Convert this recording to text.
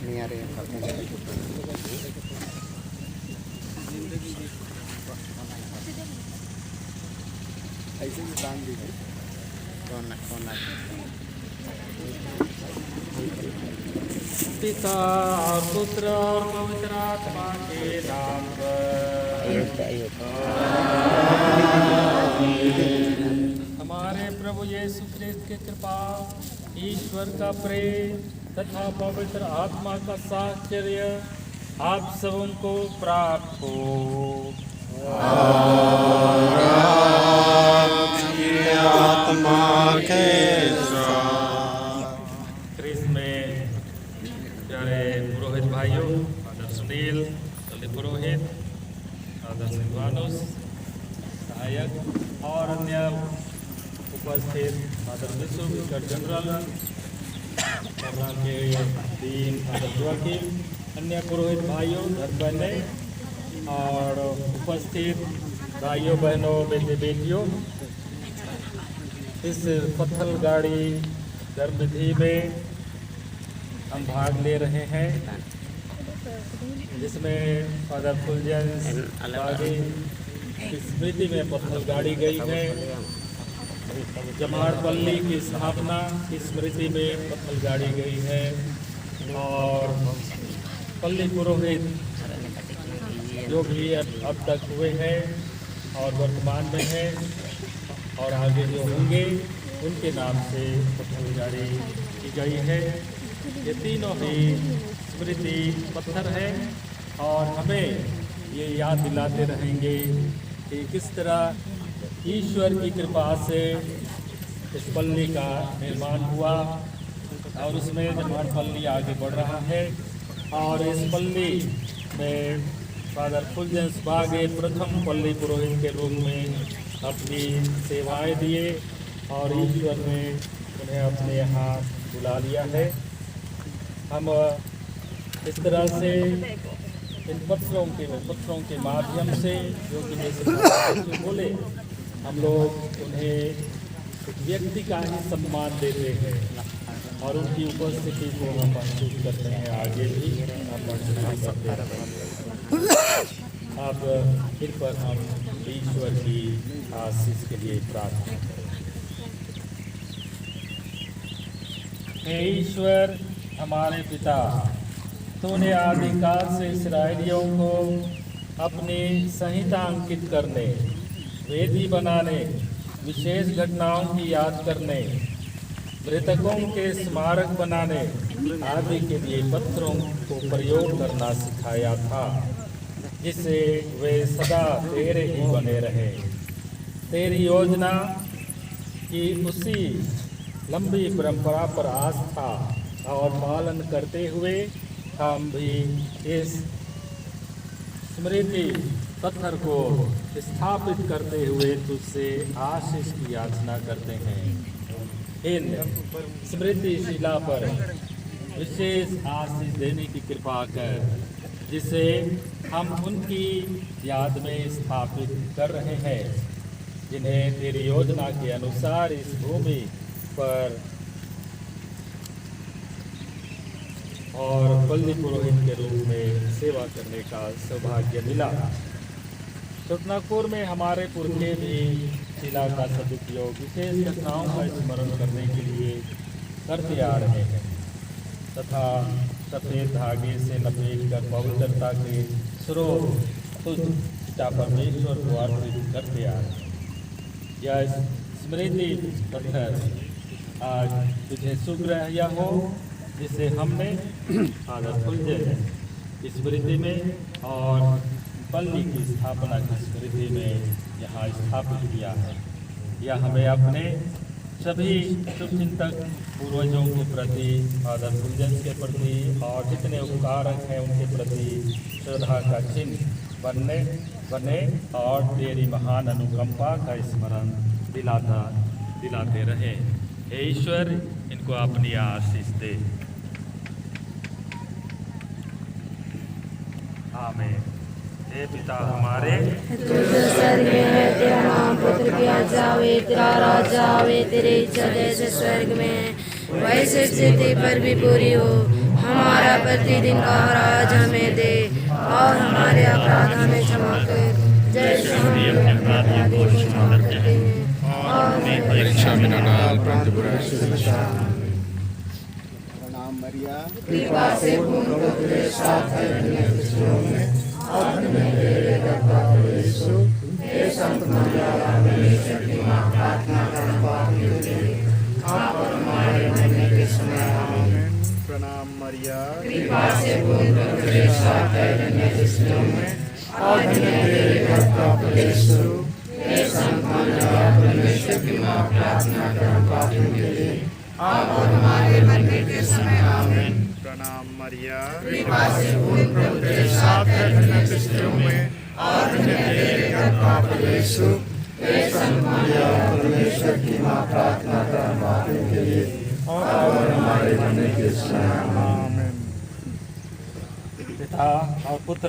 नहीं आ रहे हैं ऐसे भी दान दीजिए कौन पिता और पुत्र और पवित्र आत्मा के नाम पर। हमारे प्रभु यीशु ख्रिस्त की कृपा, ईश्वर का प्रेम तथा पवित्र आत्मा का साहचर्य आप सबों को प्राप्त हो। आत्मा के ख्रिस्त में प्यारे पुरोहित भाइयों, फादर सुनील दलित पुरोहित, फादर सिल्वानुस सहायक और अन्य उपस्थित, फादर विशु विकर जनरल के दीन, फादर जोकिम, अन्य पुरोहित भाइयों, धर्म बहनें और उपस्थित भाइयों बहनों बेटे बेटियों, इस पत्थल गाड़ी धर्मविधि में हम भाग ले रहे हैं, जिसमें फादर फुलजेंस बागी की स्मृति में पत्थल गाड़ी गई है। जमाड़पल्ली की स्थापना की स्मृति में पत्थल गाड़ी गई है और पल्ली पुरोहित जो भी अब तक हुए हैं और वर्तमान में हैं और आगे जो होंगे उनके नाम से पत्थल गाड़ी की गई है। ये तीनों ही स्मृति पत्थर है और हमें ये याद दिलाते रहेंगे कि किस तरह ईश्वर की कृपा से इस पल्ली का निर्माण हुआ और उसमें जमाड़पल्ली आगे बढ़ रहा है। और इस पल्ली में फादर फुलजेंस बागे प्रथम पल्ली पुरोहित के रूप में अपनी सेवाएं दिए और ईश्वर ने उन्हें अपने यहाँ बुला लिया है। हम इस तरह से इन पत्थरों के माध्यम से, जो कि जैसे बोले, हम लोग उन्हें एक व्यक्ति का ही सम्मान देते हैं और उनकी उपस्थिति को हम महसूस करते हैं, आगे भी हम महसूस करते हैं। अब इन पर हम ईश्वर की आशीष के लिए प्रार्थना करें। हे ईश्वर हमारे पिता, तूने आदिकाल से इस्राएलियों को अपनी संहिता अंकित करने, वेदी बनाने, विशेष घटनाओं की याद करने, मृतकों के स्मारक बनाने आदि के लिए पत्थरों को प्रयोग करना सिखाया था, जिससे वे सदा तेरे ही बने रहे। तेरी योजना की उसी लंबी परंपरा पर आस्था और पालन करते हुए हम भी इस स्मृति पत्थर को स्थापित करते हुए तुझसे आशीष की याचना करते हैं। इन स्मृति शिला पर विशेष आशीष देने की कृपा कर, जिसे हम उनकी याद में स्थापित कर रहे हैं, जिन्हें तेरी योजना के अनुसार इस भूमि पर और पल्ली पुरोहित के रूप में सेवा करने का सौभाग्य मिला। सुटनापुर में हमारे पुरखे भी शिला का सदुपयोग विशेष घटनाओं का स्मरण करने के लिए करते आ रहे हैं तथा सफ़ेद धागे से लपेट कर पवित्रता के स्रोत तुझ पिता परमेश्वर को अर्पित करते आ रहे हैं। यह स्मृति पत्थर आज तुझे सुग्राह्य हो, जिसे हमने फादर फुलजेंस की स्मृति में और पल्ली की स्थापना की स्मृति में यहाँ स्थापित किया है। यह हमें अपने सभी शुभचिंतक पूर्वजों के प्रति, फादर फुलजेंस के प्रति और जितने उपकारक हैं उनके प्रति श्रद्धा का चिन्ह बने और तेरी महान अनुकंपा का स्मरण दिलाते रहे। हे ईश्वर, इनको अपनी आशीष दे। आमीन। हे पिता हमारे, तू जो स्वर्ग में है, तेरा नाम पवित्र किया जावे, तेरा राज आवे, तेरी इच्छा जैसे स्वर्ग में वैसे पृथ्वी पर भी पूरी हो। हमारा प्रतिदिन का आहार आज हमें दे, और हमारे अपराध हमें क्षमा कर, जैसे हम भी अपने अपराधियों को क्षमा करते हैं, और हमें परीक्षा में न डाल परंतु बुराई से बचा। प्रणाम मरिया, कृपा से पूर्ण प्रभु तेरे साथ है, प्रणाम मरिया, कृपा से पूर्ण प्रभु तेरे साथ है, और तेरे कर्ता परमेश्वर हे संत माता परमेश्वर की मां, प्रार्थना कर हम पापियों के लिए, अब और हमारे मरने के समय आमीन। प्रणाम मरिया, कृपा से पूर्ण प्रभु तेरे साथ है, और तेरे कर्ता परमेश्वर हे संत माता परमेश्वर की मां, प्रार्थना कर हम पापियों के लिए, अब और हमारे मरने के समय आमीन। पिता और पुत्र